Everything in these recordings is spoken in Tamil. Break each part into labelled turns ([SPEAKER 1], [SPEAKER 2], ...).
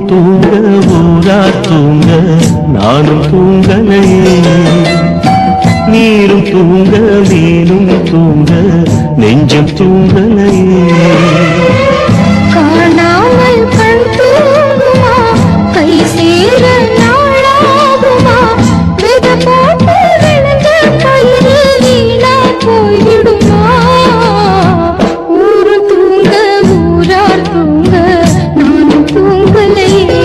[SPEAKER 1] தூங்க ஊரா தூங்க நானும் தூங்கலையே, நீரும் தூங்க மீனும் தூங்க நெஞ்சம் தூங்கலையே.
[SPEAKER 2] காணாமல் கண் தூங்குமா, கை சேர நாளாகுமா, வித போட்டு விழுந்த கயிறு வீணா போய்விடுமா. ஊரு தூங்க ஊரார் தூங்க நானும் தூங்கலையே.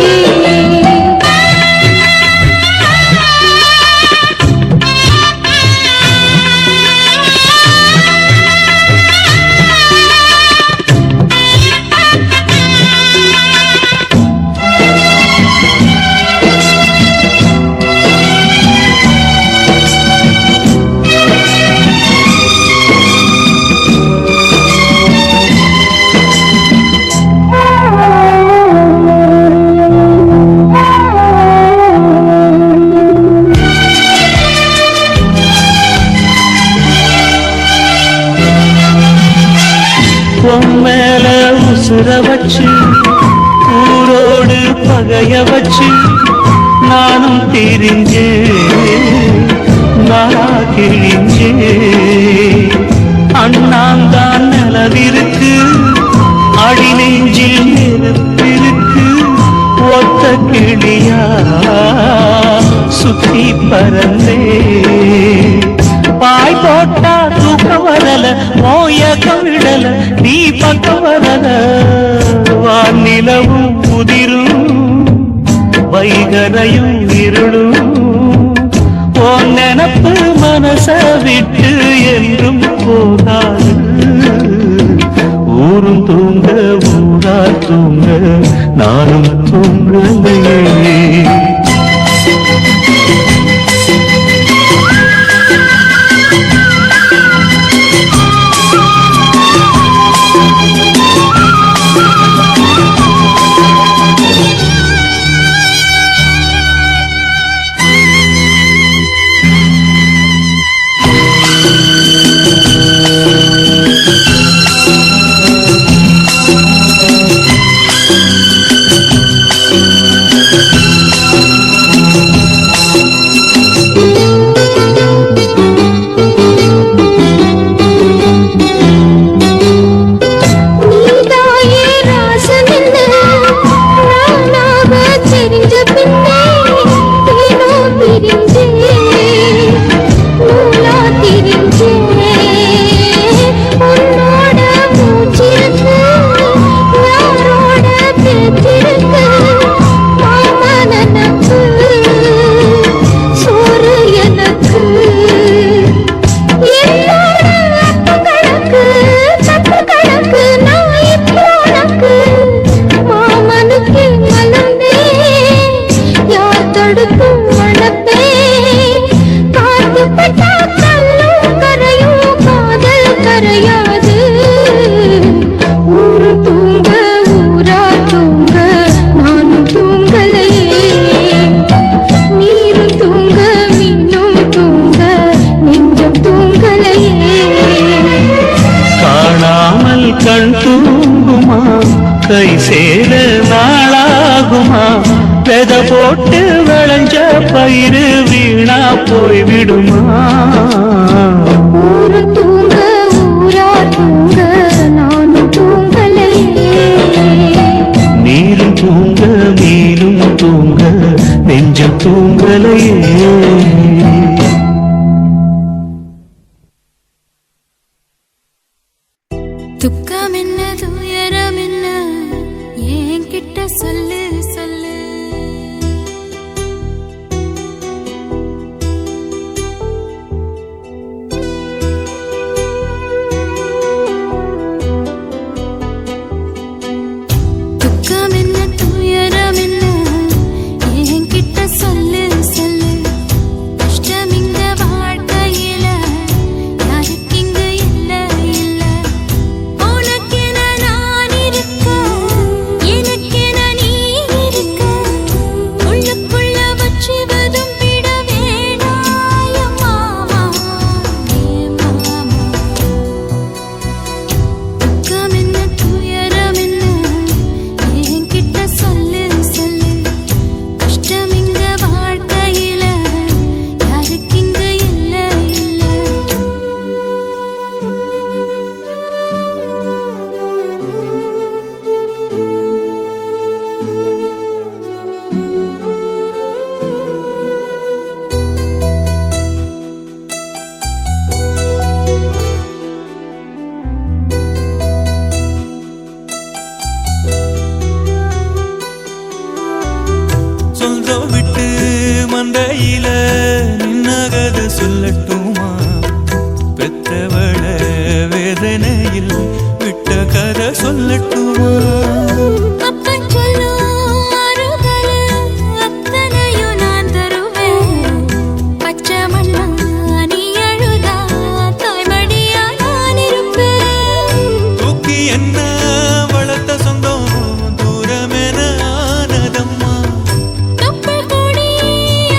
[SPEAKER 1] மேல உசுர வச்சு ஊரோடு பகைய வச்சு நானும் திரிஞ்சே நாளா கிழிஞ்சே. அண்ணாந்தான் நிலவிருக்கு அடி நெஞ்சில் நெருப்பிருக்கு, ஒத்த கிளியா சுத்தி பறந்தே. பாய் போட்டா தூக்கம் வரல, மோயக்கம் விடல, நீ பக்கம் வரல. வானிலவும் உதிரும் வைகரையும் இருளும், உன் நினப்பு மனச விட்டு என்றும் போகாது. ஊரும் தூங்க ஊரா தூங்க நானும் தூங்கலையே. கண் தூங்குமா, கை சேர நாளாகுமா, வெத போட்டு விளைஞ்ச பயிறு வீணா போய்விடுமா.
[SPEAKER 2] ஊரு தூங்க ஊரார் தூங்க நானும் தூங்கலையே,
[SPEAKER 1] நீரும் தூங்க மீனும் தூங்க நெஞ்சம் தூங்கலையே.
[SPEAKER 2] துக்கம் என்ன துயரம் என்ன என்கிட்ட சொல்லு சொல்லு. துக்கம் என்ன துயரம் என்ன என்கிட்ட சொல்லு சொல்லு. கஷ்டம் இங்க வாழ்க்கையில யாருக்கு இங்க இல்ல இல்ல. உனக்கென நான் இருக்க, எனக்கென நீ
[SPEAKER 1] சொல்லட்டுமா
[SPEAKER 2] அப்பன் சொல்லும் ஆறுதல் அத்தனையும் நான் தருவேன் பச்சை மண்ணா நீ அழுதா தாய்மடியா நான் இருப்பேன்
[SPEAKER 1] தூக்கி என்ன வளர்த்த சொந்தம் தூரமென ஆனதம்மா
[SPEAKER 2] தொப்புள் கொடி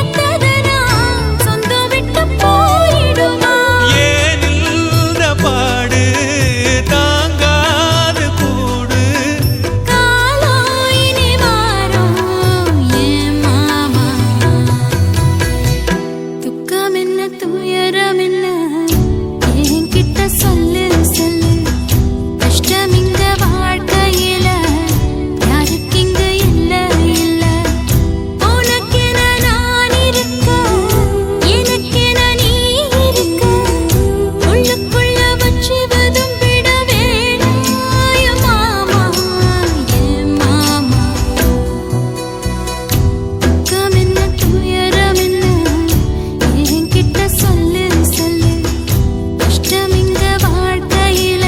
[SPEAKER 2] அத்ததனா சொந்தம் விட்டு போயிடுமா
[SPEAKER 1] ஏன் இந்த பாடு தாங்காது கூடு
[SPEAKER 2] காலம் இனி மாறும் ஏன் மாமா துக்கம் என்ன துயரம் என்ன என்கிட்ட சொல்லு சொல்லு கஷ்டம் இங்க வாழ்க்கையில யாருக்கு இங்க இல்ல இல்ல உனக்கென நான் இருக்க எனக்கென நீ இருக்க உள்ளுக்குள்ள வச்சுவதும் விட வேணாய மாமா ஏன் மாமா துக்கம் என்ன துயரம் என்ன என்கிட்ட சொல்லு சொல்லு கஷ்டம் இங்க வாழ்க்கையில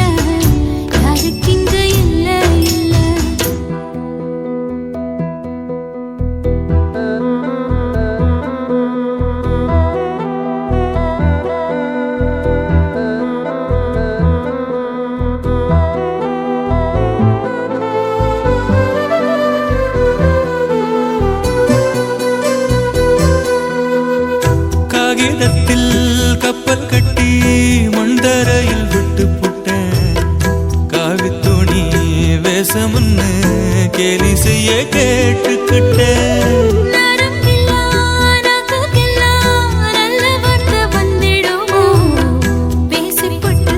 [SPEAKER 2] யாருக்கு இங்க இல்ல இல்ல
[SPEAKER 1] காகிதத்தில் கப்பல் கட்டி மண்டரையில் விட்டு புட்டேன் காவி துணி வேஷமுன்னு கேலி செய்ய கேட்டுக்கிட்டேன்
[SPEAKER 2] நரம்பில்லா நகைக்கெல்லாம் நல்ல வார்த்தை வந்திடுமோ பேசிப்பட்டு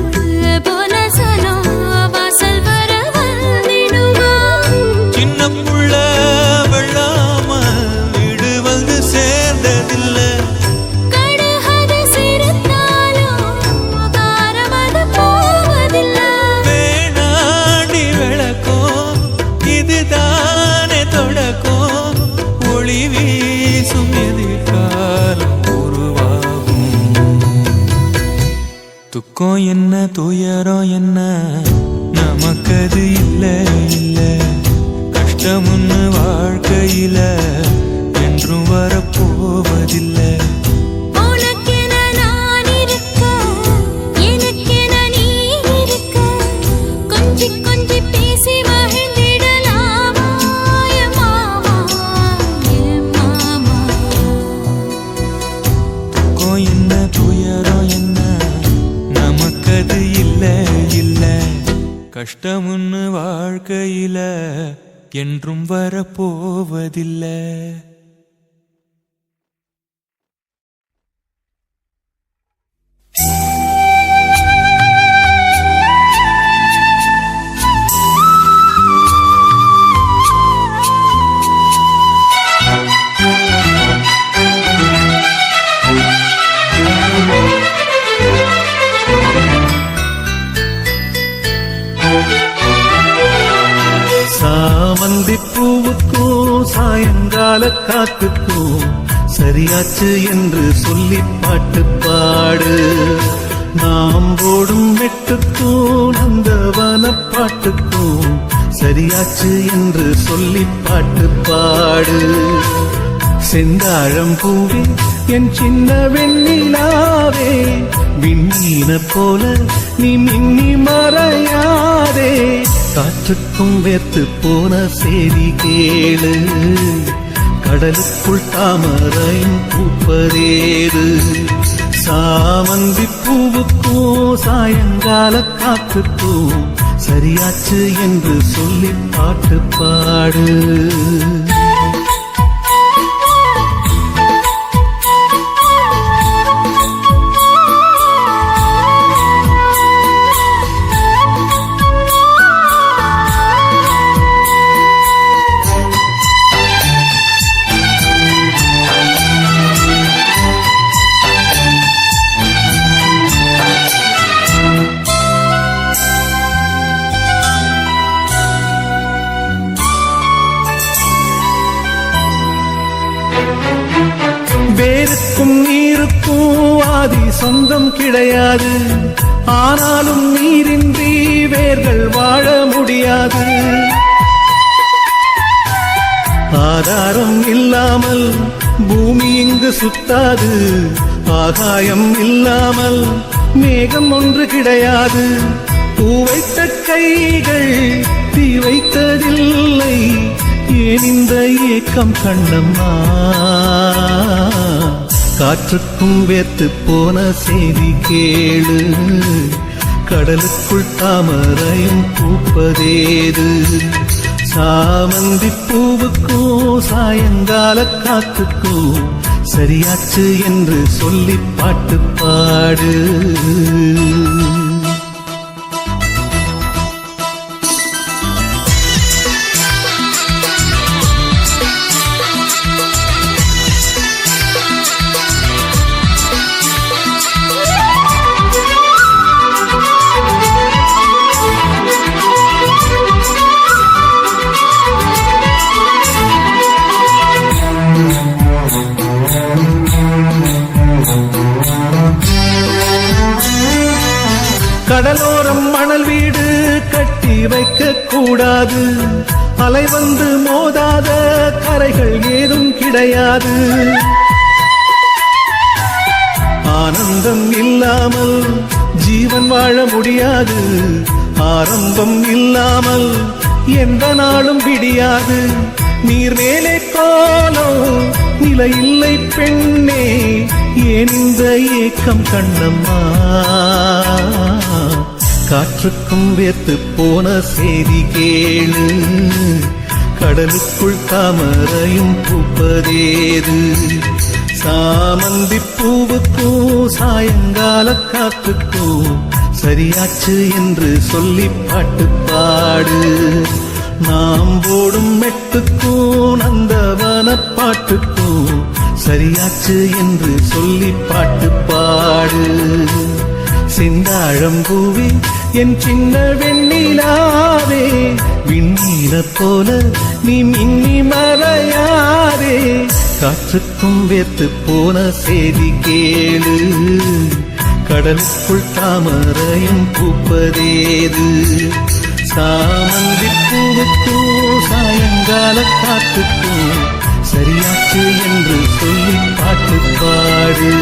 [SPEAKER 2] போன சனம் வாசல் வர வந்திடுமோ
[SPEAKER 1] சின்ன புள்ள வெள்ளாம வீடு வந்து சேர்ந்ததில்லை
[SPEAKER 2] கடுகது சிரித்தாலும் காரமது போவதில்லை
[SPEAKER 1] வேணாடி விளக்கும் இதுதானே தொடக்கும் ஒளி வீசும் எதிர்காலம் உருவாகும் துக்கம் என்ன துயரம் என்ன நமக்கது இல்ல இல்ல கஷ்டமுன்னு வாழ்க்கையில என்றும் வரப்போவதில்லை
[SPEAKER 2] உனக்கென நான் இருக்க எனக்கென நீ இருக்க கொஞ்சி கொஞ்சி பேசி மகிழ்ந்திடலாமா என் மாமா என் மாமா
[SPEAKER 1] துக்கம் என்ன துயரம் என்ன நமக்கது இல்ல இல்ல கஷ்டமுன்னு வாழ்க்கையில என்றும் வரப்போவதில்லை
[SPEAKER 3] சாமந்தி பூவுக்கும் சாயங்கால காத்துக்கும் சரியாச்சு என்று சொல்லி பாட்டு பாடு நாம் போடும் மெட்டுக்கும் நந்தவன பாட்டுக்கும் சரியாச்சு என்று சொல்லி பாட்டு பாடு செந்தாழம் பூவே என் சின்ன வெண்ணிலாவே விண்ணீன போல நீ மின்னி மறையாதே காற்றுக்கும் வேர்த்து போன செய்தி கேளு கடலுக்குள் தாமரையும் பூப்பதேது சாமந்தி பூவுக்கும் சாயங்கால காத்துக்கும் சரியாச்சு என்று சொல்லி பாட்டு பாடு வேருக்கும் நீருக்கும் ஆதி சொந்தம் கிடையாது. ஆனாலும் நீரின்றி வேர்கள் வாழ முடியாது. கூடாது. ஆதாரம் இல்லாமல் பூமி இங்கு சுத்தாது. ஆகாயம் இல்லாமல் மேகம் ஒன்று கிடையாது. பூ வைத்த கைகள் தீ வைத்ததில்லை. ஏன் இந்த ஏக்கம் கண்ணம்மா? காற்றுக்கும் வேத்து போன செய்தி கேளு. கடலுக்குள் தாமரையும் பூப்பதேது. சாமந்தி பூவுக்கும் சாயங்கால காத்துக்கும் சரியாச்சு என்று சொல்லி பாட்டு பாடு. கடலோரம் மணல் வீடு கட்டி வைக்க கூடாது. அலை வந்து மோதாத கரைகள் ஏதும் கிடையாது. ஆனந்தம் இல்லாமல் ஜீவன் வாழ முடியாது. ஆரம்பம் இல்லாமல் எந்த நாளும் விடியாது. நீர் மேலே கோலம் நிலை இல்லை பெண்ணே. ஏன் இந்த ஏக்கம் கண்ணம்மா? காற்றுக்கும் வேத்து போன செய்தி கேளு. கடலுக்குள் தாமரையும் பூப்பதேது. சாமந்தி பூவுக்கும் சாயங்கால காத்துக்கும் சரியாச்சு என்று சொல்லி பாட்டு பாடு. நாம் போடும் மெட்டுக்கும் நந்தவன பாட்டுக்கும் சரியாச்சு என்று சொல்லி பாட்டு பாடு. செந்தாழம்பூவே என் சின்ன வெண்ணிலாவே, விண்ணீல போல நீ மின்னி மறையாதே. காற்றுக்கும் வேத்து போன செய்தி கேளு. கடலுக்குள் தாமரையும் பூப்பதேது. சாமந்தி பூவுக்கும் சாயங்கால காத்துக்கும் சரியாச்சு என்று சொல்லி பாட்டு பாடு.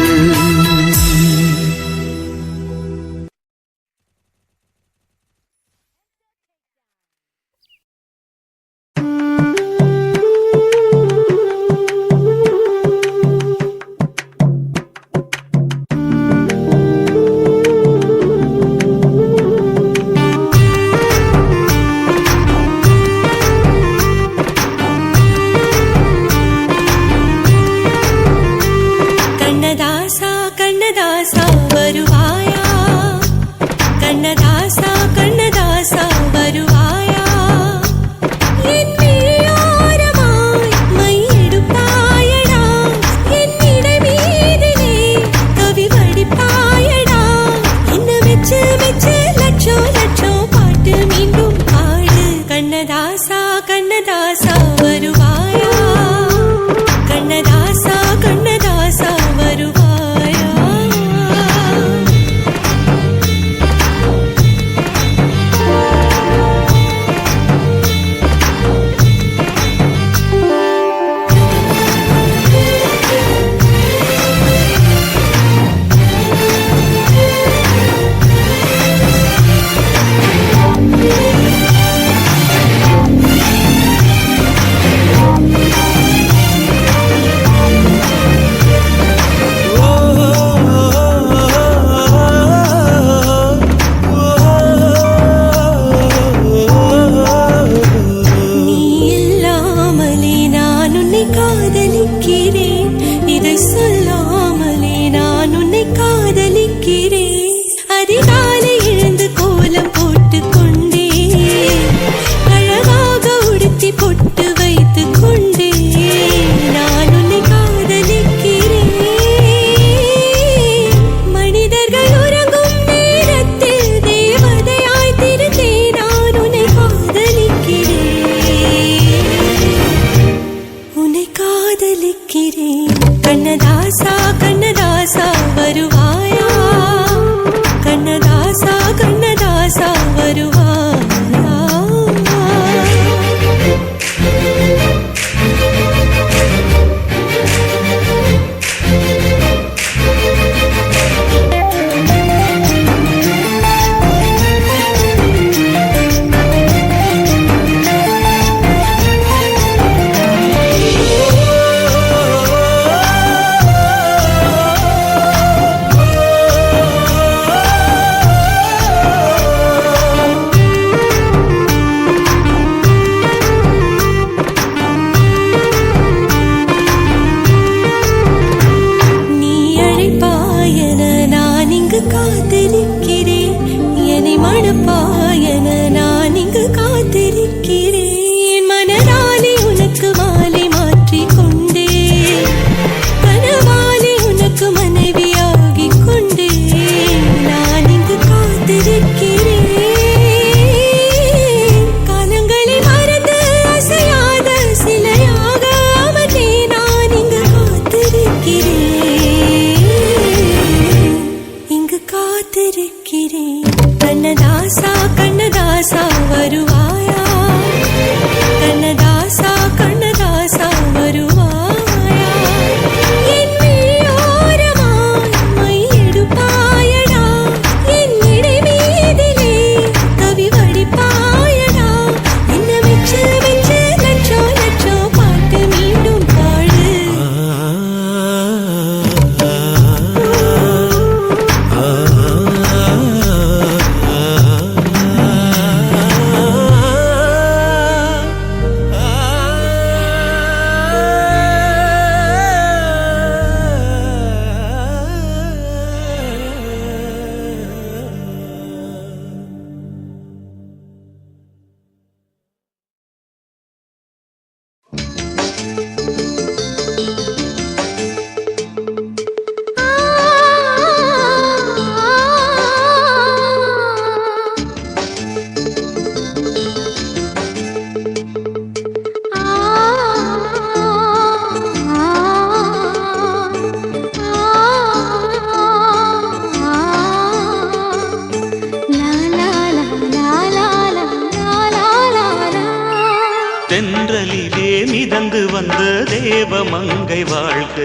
[SPEAKER 3] வந்த தேவ மங்கை வாழ்க,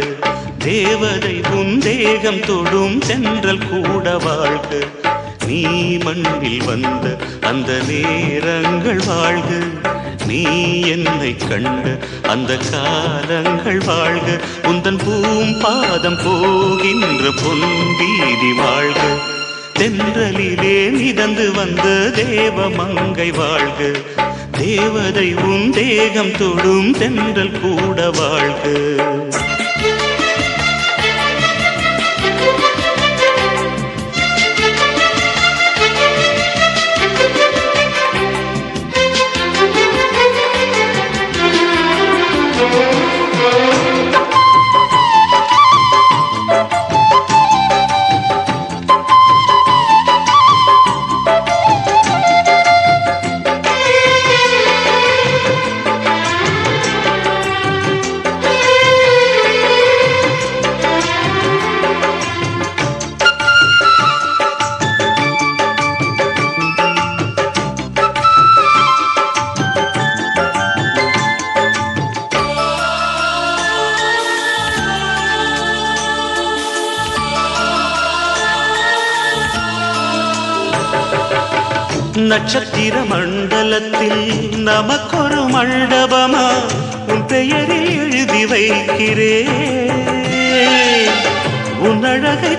[SPEAKER 3] தேவதை உன் தேகம் தொடும் தென்றல் கூட வாழ்க. நீ மண்ணில் வந்த அந்த நேரங்கள் வாழ்க, நீ என்னை கண்ட அந்த காலங்கள் வாழ்க. உந்தன் பூம்பாதம் போகின்ற பொன் வீதி வாழ்க, தென்றலிலே மிதந்து வந்த தேவ மங்கை வாழ்க, தேவதை உன் தேகம் தொடும் தென்றல் கூட வாழ்க. நட்சத்திர மண்டலத்தில் நமக்கொரு மண்டபமா உன் பெயரில் எழுதி வைக்கிறேன். உன் அழகை